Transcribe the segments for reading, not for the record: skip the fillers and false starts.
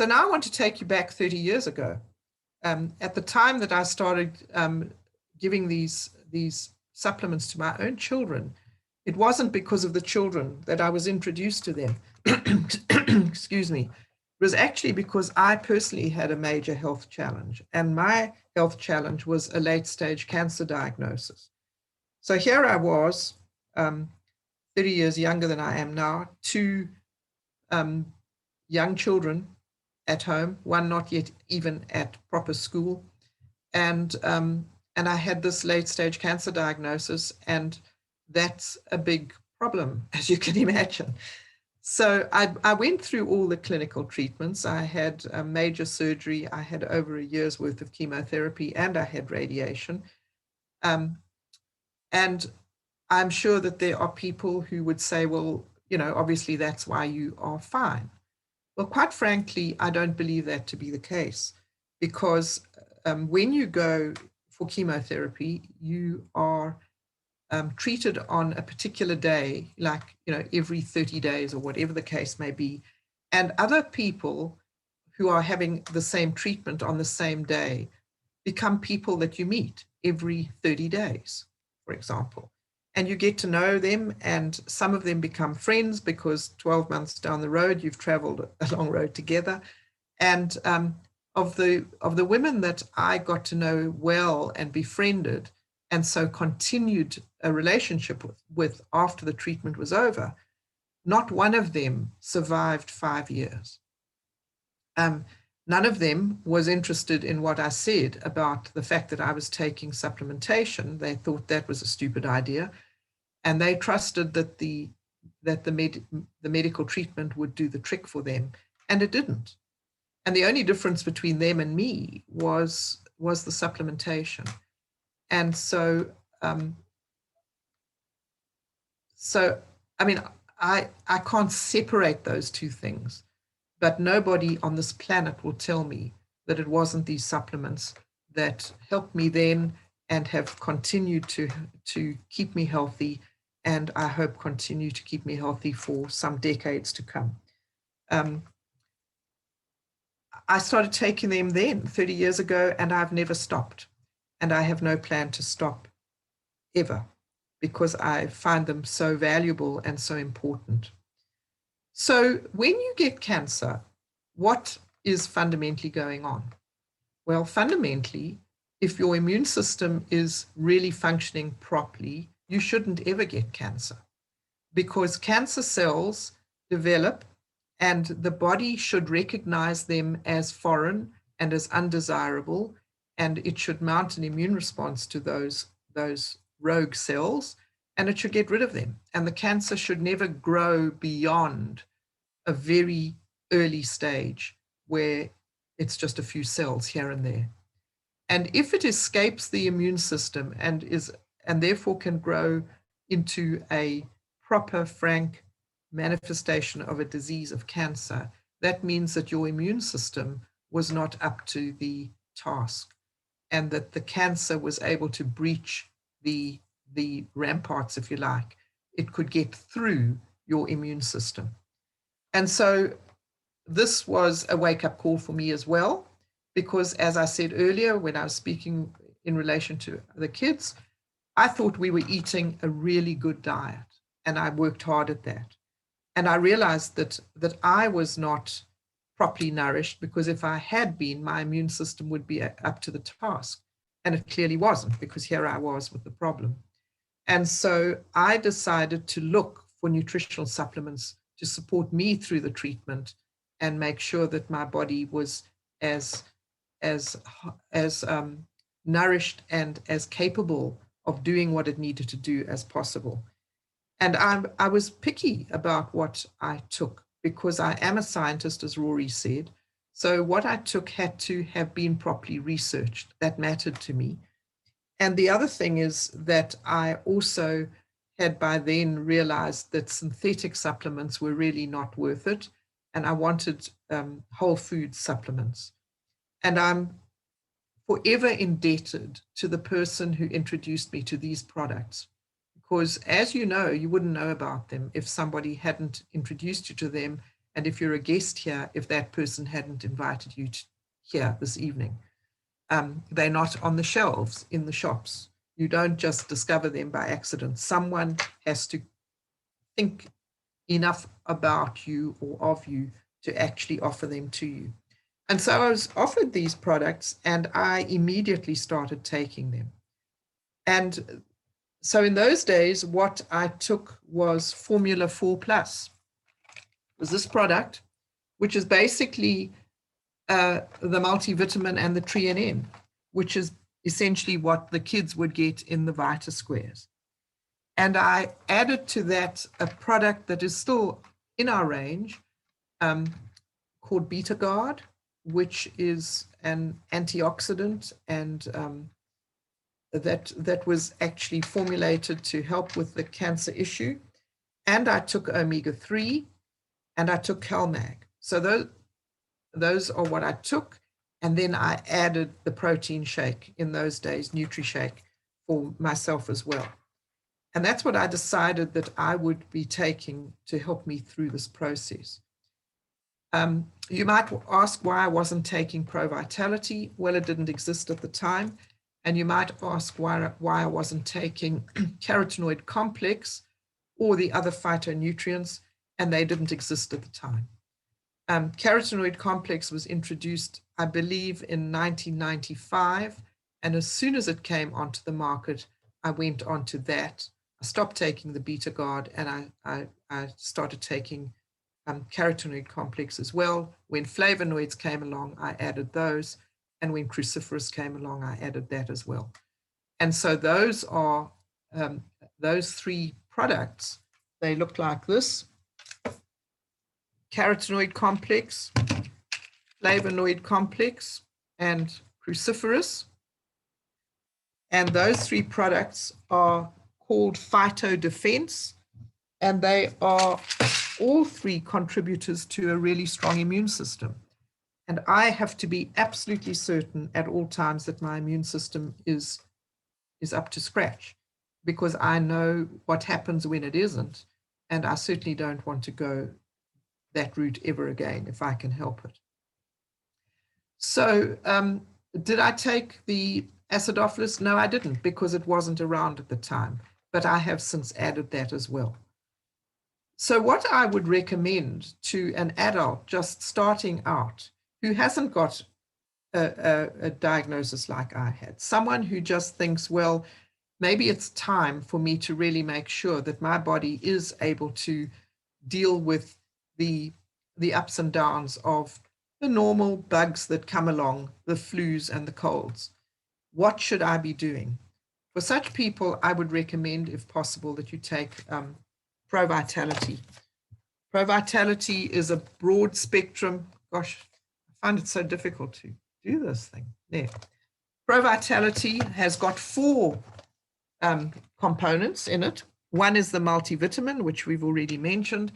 So now I want to take you back 30 years ago. At the time that I started giving these supplements to my own children, it wasn't because of the children that I was introduced to them. Excuse me. It was actually because I personally had a major health challenge, and my health challenge was a late stage cancer diagnosis. So here I was, 30 years younger than I am now, two young children at home, one not yet even at proper school. And I had this late stage cancer diagnosis, and that's a big problem, as you can imagine. So I went through all the clinical treatments. I had a major surgery. I had over a year's worth of chemotherapy, and I had radiation. And I'm sure that there are people who would say, well, obviously that's why you are fine. Well, quite frankly, I don't believe that to be the case, because when you go for chemotherapy, you are treated on a particular day, like, every 30 days or whatever the case may be. And other people who are having the same treatment on the same day become people that you meet every 30 days, for example. And you get to know them, and some of them become friends because 12 months down the road, you've traveled a long road together. And of the women that I got to know well and befriended, and so continued a relationship with after the treatment was over, not one of them survived 5 years. None of them was interested in what I said about the fact that I was taking supplementation. They thought that was a stupid idea, and they trusted that the medical treatment would do the trick for them, and it didn't. And the only difference between them and me was the supplementation. And so, I mean, I can't separate those two things, but nobody on this planet will tell me that it wasn't these supplements that helped me then and have continued to keep me healthy, and I hope continue to keep me healthy for some decades to come. I started taking them then 30 years ago, and I've never stopped. And I have no plan to stop ever, because I find them so valuable and so important. So when you get cancer, what is fundamentally going on? Well, fundamentally, if your immune system is really functioning properly, you shouldn't ever get cancer, because cancer cells develop and the body should recognize them as foreign and as undesirable, and it should mount an immune response to those rogue cells, and it should get rid of them. And the cancer should never grow beyond a very early stage where it's just a few cells here and there. And if it escapes the immune system and therefore can grow into a proper, frank manifestation of a disease of cancer, that means that your immune system was not up to the task, and that the cancer was able to breach the ramparts, if you like. It could get through your immune system. And so this was a wake-up call for me as well, because as I said earlier, when I was speaking in relation to the kids, I thought we were eating a really good diet, and I worked hard at that. And I realized that I was not properly nourished, because if I had been, my immune system would be up to the task. And it clearly wasn't, because here I was with the problem. And so I decided to look for nutritional supplements to support me through the treatment and make sure that my body was as nourished and as capable of doing what it needed to do as possible. And I was picky about what I took, because I am a scientist, as Rory said. So what I took had to have been properly researched. That mattered to me. And the other thing is that I also had by then realized that synthetic supplements were really not worth it. And I wanted whole food supplements. And I'm forever indebted to the person who introduced me to these products. Because as you know, you wouldn't know about them if somebody hadn't introduced you to them And if you're a guest here, if that person hadn't invited you to here this evening, they're not on the shelves in the shops. You don't just discover them by accident. Someone has to think enough about you or of you to actually offer them to you. And so I was offered these products and I immediately started taking them. And so in those days, what I took was Formula 4 Plus. It was this product, which is basically the multivitamin and the TreaNN, which is essentially what the kids would get in the Vita Squares. And I added to that a product that is still in our range called Beta Guard, which is an antioxidant, and that was actually formulated to help with the cancer issue. And I took omega-3 and I took CalMag. So those are what I took. And then I added the protein shake in those days, NutriShake, for myself as well. And that's what I decided that I would be taking to help me through this process. You might ask why I wasn't taking Pro Vitality. Well, it didn't exist at the time. And you might ask why I wasn't taking carotenoid complex or the other phytonutrients, and they didn't exist at the time. Carotenoid complex was introduced, I believe, in 1995. And as soon as it came onto the market, I went onto that. I stopped taking the Beta Guard and I started taking carotenoid complex as well. When flavonoids came along, I added those. And when cruciferous came along, I added that as well. And so those are those three products. They look like this: carotenoid complex, flavonoid complex, and cruciferous. And those three products are called Phyto Defense, and they are all three contributors to a really strong immune system. And I have to be absolutely certain at all times that my immune system is up to scratch, because I know what happens when it isn't. And I certainly don't want to go that route ever again if I can help it. So did I take the acidophilus? No, I didn't, because it wasn't around at the time. But I have since added that as well. So what I would recommend to an adult just starting out who hasn't got a diagnosis like I had, someone who just thinks, well, maybe it's time for me to really make sure that my body is able to deal with the ups and downs of the normal bugs that come along, the flus and the colds. What should I be doing? For such people, I would recommend, if possible, that you take Pro Vitality. Pro Vitality is a broad spectrum. Gosh, I find it so difficult to do this thing. There. Pro Vitality has got 4 components in it. One is the multivitamin, which we've already mentioned.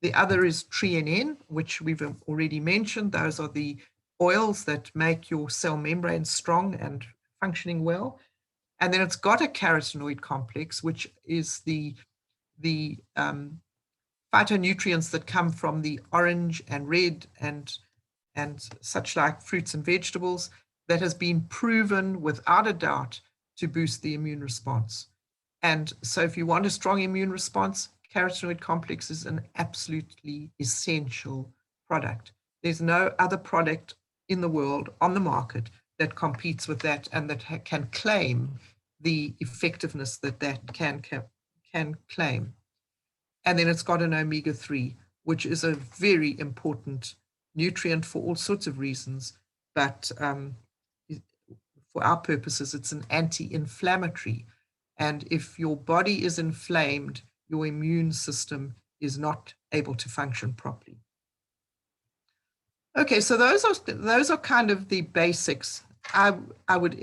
The other is TreaNN, which we've already mentioned. Those are the oils that make your cell membrane strong and functioning well. And then it's got a carotenoid complex, which is the phytonutrients that come from the orange and red and such like fruits and vegetables, that has been proven without a doubt to boost the immune response. And so if you want a strong immune response, carotenoid complex is an absolutely essential product. There's no other product in the world on the market that competes with that and that can claim the effectiveness that can claim. And then it's got an omega-3, which is a very important nutrient for all sorts of reasons, but for our purposes, it's an anti-inflammatory. And if your body is inflamed, your immune system is not able to function properly. Okay, so those are kind of the basics. I would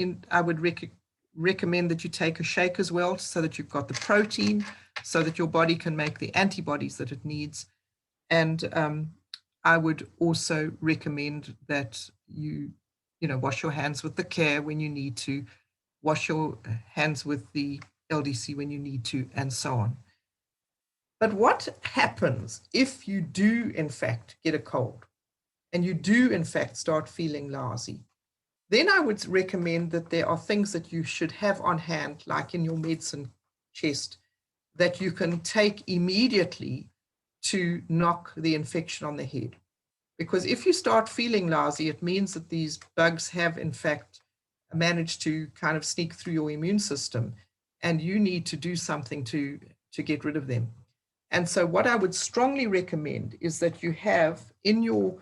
recommend that you take a shake as well, so that you've got the protein, so that your body can make the antibodies that it needs. And I would also recommend that you wash your hands with the care when you need to, wash your hands with the LDC when you need to, and so on. But what happens if you do, in fact, get a cold and you do, in fact, start feeling lousy? Then I would recommend that there are things that you should have on hand, like in your medicine chest, that you can take immediately to knock the infection on the head. Because if you start feeling lousy, it means that these bugs have, in fact, managed to kind of sneak through your immune system, and you need to do something to get rid of them. And so what I would strongly recommend is that you have in your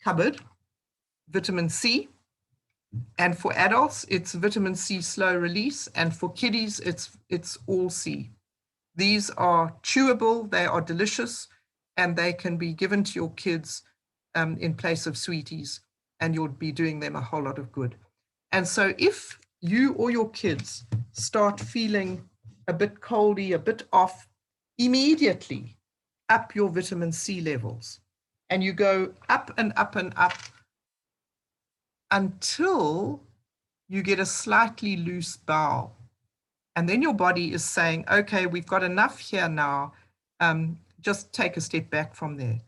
cupboard vitamin C. And for adults, it's vitamin C slow release. And for kiddies, it's all C. These are chewable, they are delicious, and they can be given to your kids in place of sweeties, and you'll be doing them a whole lot of good. And so if you or your kids start feeling a bit coldy, a bit off, immediately up your vitamin C levels. And you go up and up and up until you get a slightly loose bowel. And then your body is saying, okay, we've got enough here now. Just take a step back from there.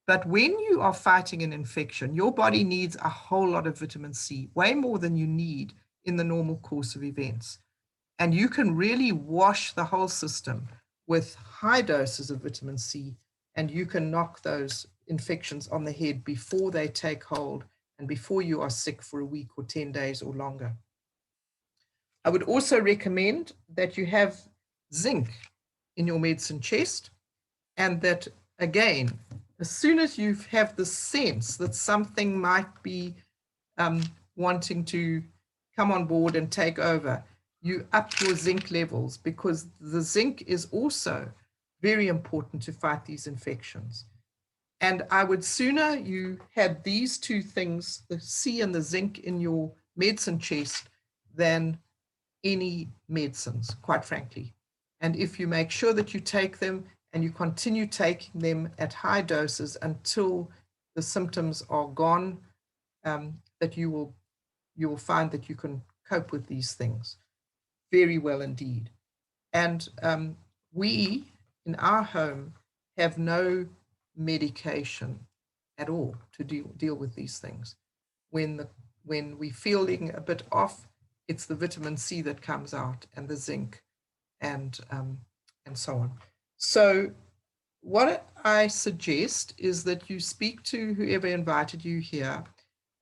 But when you are fighting an infection, your body needs a whole lot of vitamin C, way more than you need in the normal course of events. And you can really wash the whole system with high doses of vitamin C, and you can knock those infections on the head before they take hold and before you are sick for a week or 10 days or longer. I would also recommend that you have zinc in your medicine chest, and that, again, as soon as you have the sense that something might be wanting to come on board and take over, you up your zinc levels, because the zinc is also very important to fight these infections. And I would sooner you had these two things, the C and the zinc, in your medicine chest than any medicines, quite frankly. And if you make sure that you take them and you continue taking them at high doses until the symptoms are gone, that you will find that you can cope with these things very well indeed. And we in our home have no medication at all to deal with these things. When we're feeling a bit off, it's the vitamin C that comes out, and the zinc, and so on. So what I suggest is that you speak to whoever invited you here,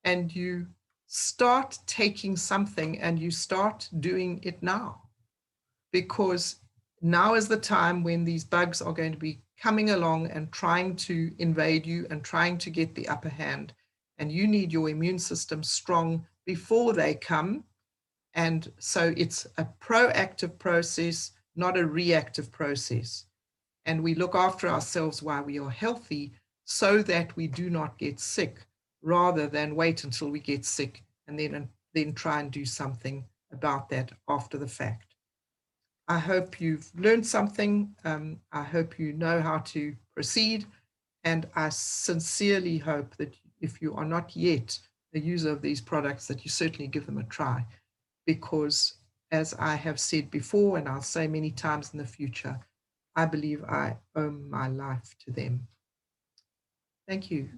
and you start taking something and you start doing it now, because now is the time when these bugs are going to be coming along and trying to invade you and trying to get the upper hand. And you need your immune system strong before they come. And so it's a proactive process, not a reactive process. And we look after ourselves while we are healthy so that we do not get sick, rather than wait until we get sick and then try and do something about that after the fact. I hope you've learned something. I hope you know how to proceed. And I sincerely hope that if you are not yet a user of these products, that you certainly give them a try. Because as I have said before, and I'll say many times in the future, I believe I owe my life to them. Thank you.